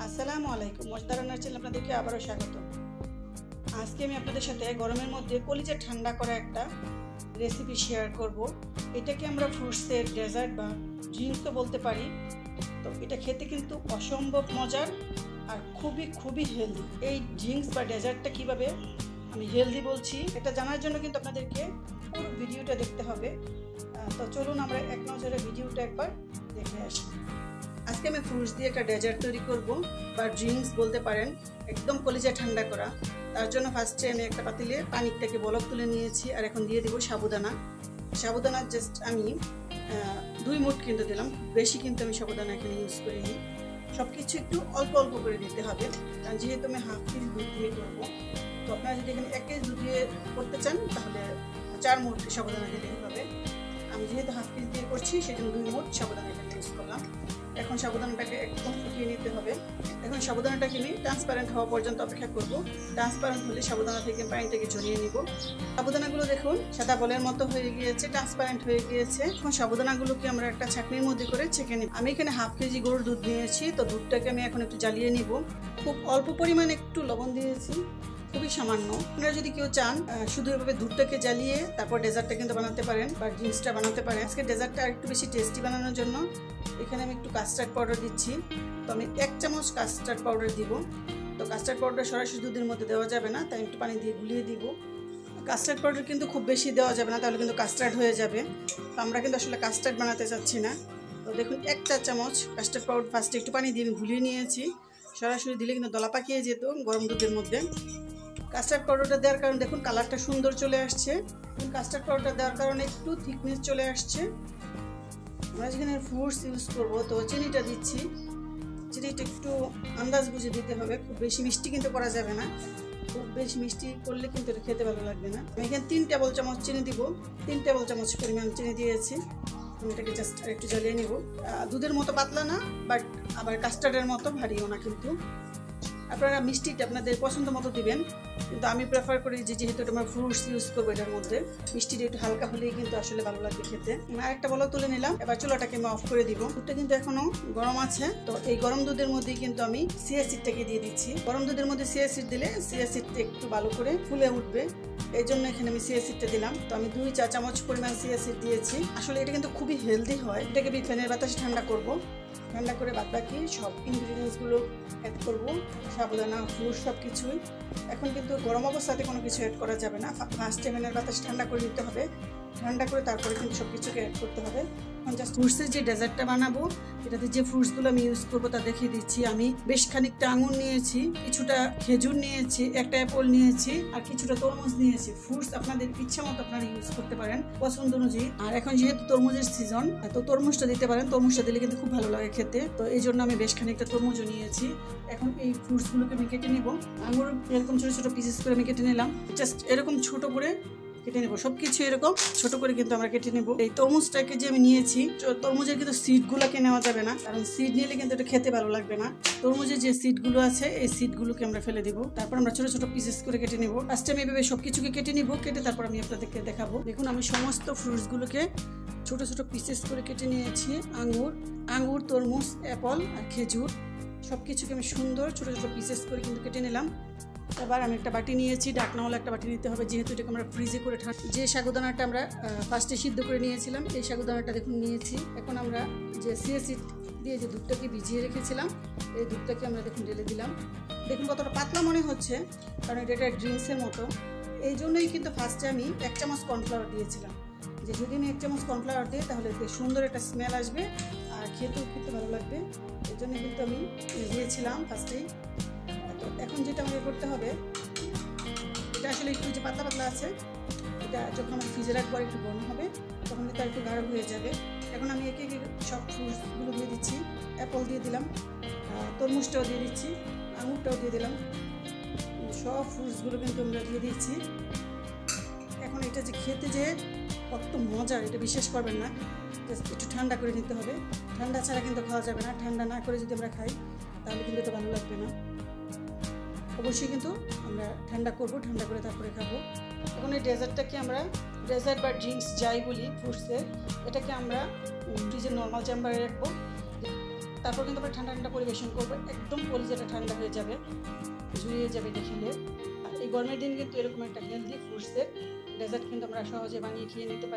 আসসালামু আলাইকুম। মজদা রান্নার চ্যানেলে আপনাদেরকে আবারও স্বাগত। আজকে আমি আপনাদের সাথে গরমের মধ্যে কলিজা ঠান্ডা করা একটা রেসিপি শেয়ার করব। এটাকে আমরা ফ্রুটসের ডেজার্ট বা ড্রিঙ্কসও বলতে পারি। তো এটা খেতে কিন্তু অসম্ভব মজার আর খুবই হেলদি। এই ড্রিঙ্কস বা ডেজার্টটা কিভাবে আমি হেলদি বলছি এটা জানার জন্য কিন্তু আপনাদেরকে পুরো ভিডিওটা দেখতে হবে। তো চলুন আমরা এক নজরে ভিডিওটা একবার দেখে আসি। আজকে আমি ফ্রুটস দিয়ে একটা ডেজার্ট তৈরি করব বা ড্রিঙ্কস বলতে পারেন, একদম কলিজা ঠান্ডা করা। তার জন্য ফার্স্টে আমি একটা পাতিলে পানিটাকে বলক তুলে নিয়েছি আর এখন দিয়ে দেবো সাবুদানা জাস্ট আমি 2 মুঠ কিন্তু দিলাম, বেশি কিন্তু আমি সাবুদানা এখানে ইউজ করিনি। সব কিছু একটু অল্প অল্প করে দিতে হবে, কারণ যেহেতু আমি হাফ কেজি দুধ দিয়ে করবো। তো আপনারা যদি এখানে 1 কেজি দুধ দিয়ে করতে চান তাহলে 4 মুঠ সাবুদানা দিলেই হবে। আমি যেহেতু হাফ কেজি দিয়ে করছি সেজন্য 2 মুঠ সাবুদানা এখানে ইউজ করলাম। এখন সাবুদানাটাকে একদম ফুটিয়ে নিতে হবে। এখন সাবুদানাটাকে আমি ট্রান্সপারেন্ট হওয়া পর্যন্ত অপেক্ষা করব। ট্রান্সপারেন্ট হলে সাবুদানা থেকে পানিটাকে ঝরিয়ে নিব। সাবুদানাগুলো দেখুন সাদা বলের মতো হয়ে গিয়েছে, ট্রান্সপারেন্ট হয়ে গিয়েছে। এখন সাবুদানাগুলোকে আমরা একটা ছাঁকনির মধ্যে করে ছেঁকে নিব। আমি এখানে হাফ কেজি গরুর দুধ নিয়েছি, তো দুধটাকে আমি এখন একটু জ্বালিয়ে নিব। খুব অল্প পরিমাণে একটু লবণ দিয়েছি, খুবই সামান্য। আপনারা যদি কেউ চান শুধু এভাবে দুধটাকে জ্বালিয়ে তারপর ডেজার্টটা কিন্তু বানাতে পারেন বা ড্রিঙ্কসটা বানাতে পারেন। আজকে ডেজার্টটা একটু বেশি টেস্টি বানানোর জন্য এখানে আমি একটু কাস্টার্ড পাউডার দিচ্ছি। তো আমি 1 চামচ কাস্টার্ড পাউডার দিব। তো কাস্টার্ড পাউডার সরাসরি দুধের মধ্যে দেওয়া যাবে না, তাই একটু পানি দিয়ে গুলিয়ে দিব। কাস্টার্ড পাউডার কিন্তু খুব বেশি দেওয়া যাবে না, তাহলে কিন্তু কাস্টার্ড হয়ে যাবে। তো আমরা কিন্তু আসলে কাস্টার্ড বানাতে চাচ্ছি না। তো দেখুন 1 চা চামচ কাস্টার্ড পাউডার ফার্স্টে একটু পানি দিয়ে আমি গুলিয়ে নিয়েছি। সরাসরি দিলে কিন্তু দলা পাকিয়ে যেত গরম দুধের মধ্যে। কাস্টার্ড পাউডারটা দেওয়ার কারণে দেখুন কালারটা সুন্দর চলে আসছে। কাস্টার্ড পাউডারটা দেওয়ার কারণে একটু থিকনেস চলে আসছে। আমরা যেখানে ফ্রুটস ইউজ করবো তো চিনিটা দিচ্ছি। চিনিটা একটু আন্দাজ বুঝে দিতে হবে, খুব বেশি মিষ্টি কিন্তু করা যাবে না। খুব বেশি মিষ্টি করলে কিন্তু এটা খেতে ভালো লাগবে না। আমি এখানে 3 টেবিল চামচ চিনি দিব। 3 টেবিল চামচ পরিমাণ চিনি দিয়েছি। আমি এটাকে জাস্ট একটু জ্বালিয়ে নিব। দুধের মতো পাতলা না, বাট আবার কাস্টার্ডের মতো ভারীও না। কিন্তু আপনারা মিষ্টিটা আপনাদের পছন্দ মতো দিবেন, কিন্তু আমি প্রেফার করি যে যেহেতু আমরা ফ্রুটস ইউজ করবো এটার মধ্যে মিষ্টিটা একটু হালকা হলেই কিন্তু আসলে ভালো লাগবে খেতে। আরেকটা বলক তুলে নিলাম। এবার চুলাটাকে আমি অফ করে দিব। দুধটা কিন্তু এখনো গরম আছে। তো এই গরম দুধের মধ্যেই কিন্তু আমি চিয়া সিডটাকে দিয়ে দিচ্ছি। গরম দুধের মধ্যে চিয়া সিড দিলে চিয়া সিডটা একটু ভালো করে ফুলে উঠবে, এই জন্য এখানে আমি চিয়া সিডটা দিলাম। তো আমি 2 চা চামচ পরিমাণ চিয়া সিড দিয়েছি। আসলে এটা কিন্তু খুবই হেলদি হয়। এটাকে আমি ফ্যানের বাতাসে ঠান্ডা করব। ঠান্ডা করে বাদবাকি সব ইনগ্রিডিয়েন্টসগুলো অ্যাড করব, সাবুদানা ফ্রুট সব কিছুই। এখন কিন্তু গরম অবস্থাতে কোনো কিছু অ্যাড করা যাবে না। ফার্স্টে ফ্যানের বাতাস ঠান্ডা করে নিতে হবে। ঠান্ডা করে তারপরে কিন্তু সব কিছুকে অ্যাড করতে হবে। এখন জাস্ট ফ্রুটসের যে ডেজার্টটা বানাবো এটাতে যে ফ্রুটসগুলো আমি ইউজ করবো তা দেখিয়ে দিচ্ছি। আমি বেশ খানিকটা আঙুর নিয়েছি, কিছুটা খেজুর নিয়েছি, একটা অ্যাপল নিয়েছি আর কিছুটা তরমুজ নিয়েছি। ফ্রুটস আপনাদের ইচ্ছা মতো আপনারা ইউজ করতে পারেন পছন্দ অনুযায়ী। আর এখন যেহেতু তরমুজের সিজন, তো তরমুজটা দিতে পারেন। তরমুজটা দিলে কিন্তু খুব ভালো লাগে খেতে। তো এই জন্য আমি বেশ খানিকটা তরমুজও নিয়েছি। এখন এই ফ্রুটসগুলোকে আমি কেটে নেব। আঙুর এরকম ছোটো ছোটো পিসেস করে আমি কেটে নিলাম। জাস্ট এরকম ছোট করে কেটে নেবো। সবকিছু এরকম ছোট করে কিন্তু আমরা কেটে নেবো। এই তরমুজটাকে যে আমি নিয়েছি, তরমুজের কিন্তু সিডগুলোকে নেওয়া যাবে না, কারণ সিড নিলে কিন্তু এটা খেতে ভালো লাগবে না। তরমুজের যে সিডগুলো আছে এই সিডগুলোকে আমরা ফেলে দিব। তারপর আমরা ছোট ছোট পিসেস করে কেটে নেবো। ফার্স্টে আমি এভাবে সবকিছুকে কেটে নিব। কেটে তারপর আমি আপনাদেরকে দেখাবো। দেখুন আমি সমস্ত ফ্রুটসগুলোকে ছোট ছোট পিসেস করে কেটে নিয়েছি। আঙুর, তরমুজ, অ্যাপল আর খেজুর সবকিছুকে আমি সুন্দর ছোট ছোট পিসেস করে কিন্তু কেটে নিলাম। এবার আমি একটা বাটি নিয়েছি, ঢাকনাওয়ালা একটা বাটি নিতে হবে, যেহেতু এটাকে আমরা ফ্রিজে করে যে সাবুদানাটা আমরা ফার্স্টে সিদ্ধ করে নিয়েছিলাম এই সাবুদানাটা দেখুন নিয়েছি। এখন আমরা যে চিয়া সিড দিয়ে যে দুধটাকে ভিজিয়ে রেখেছিলাম এই দুধটাকে আমরা দেখুন ঢেলে দিলাম। দেখুন কতটা পাতলা মনে হচ্ছে, কারণ এটা একটা ড্রিঙ্কসের মতো। এই জন্যই কিন্তু ফার্স্টে আমি 1 চামচ কর্নফ্লাওয়ার দিয়েছিলাম, যে যদি আমি 1 চামচ কর্নফ্লাওয়ার দিই তাহলে সুন্দর একটা স্মেল আসবে আর খেতেও খেতে ভালো লাগবে। এই জন্য কিন্তু আমি দিয়েছিলাম ফার্স্টেই। এখন যেটা আমাকে করতে হবে, এটা আসলে একটু যে পাতলা পাতলা আছে, এটা যখন আমার ফ্রিজে রাখবো একটু গরম হবে তখন এটা একটু গাঢ় হয়ে যাবে। এখন আমি একে একে সব ফ্রুটসগুলো দিয়ে দিচ্ছি। অ্যাপল দিয়ে দিলাম, তরমুজটাও দিয়ে দিচ্ছি, আঙুরটাও দিয়ে দিলাম। সব ফ্রুটসগুলো কিন্তু আমরা দিয়ে দিচ্ছি। এখন এটা যে খেতে যে কত মজার এটা বিশ্বাস করবেন না। জাস্ট একটু ঠান্ডা করে নিতে হবে। ঠান্ডা ছাড়া কিন্তু খাওয়া যাবে না। ঠান্ডা না করে যদি আমরা খাই তাহলে কিন্তু এটা ভালো লাগবে না। অবশ্যই কিন্তু আমরা ঠান্ডা করব, ঠান্ডা করে তারপরে খাবো। এখন এই ডেজার্টটাকে আমরা ডেজার্ট বা ড্রিঙ্কস যাই বলি ফ্রুটসের, এটাকে আমরা ফ্রিজের নর্মাল চেম্বারে রাখবো। তারপর কিন্তু আমরা ঠান্ডা ঠান্ডা পরিবেশন করবো, একদম কলিজাটা ঠান্ডা হয়ে যাবে, জুড়িয়ে যাবে এটা খেলে। এই গরমের দিন কিন্তু এরকম একটা হেলদি ফ্রুটসের ডেজার্ট কিন্তু আমরা সহজে বানিয়ে খেয়ে নিতে পারি।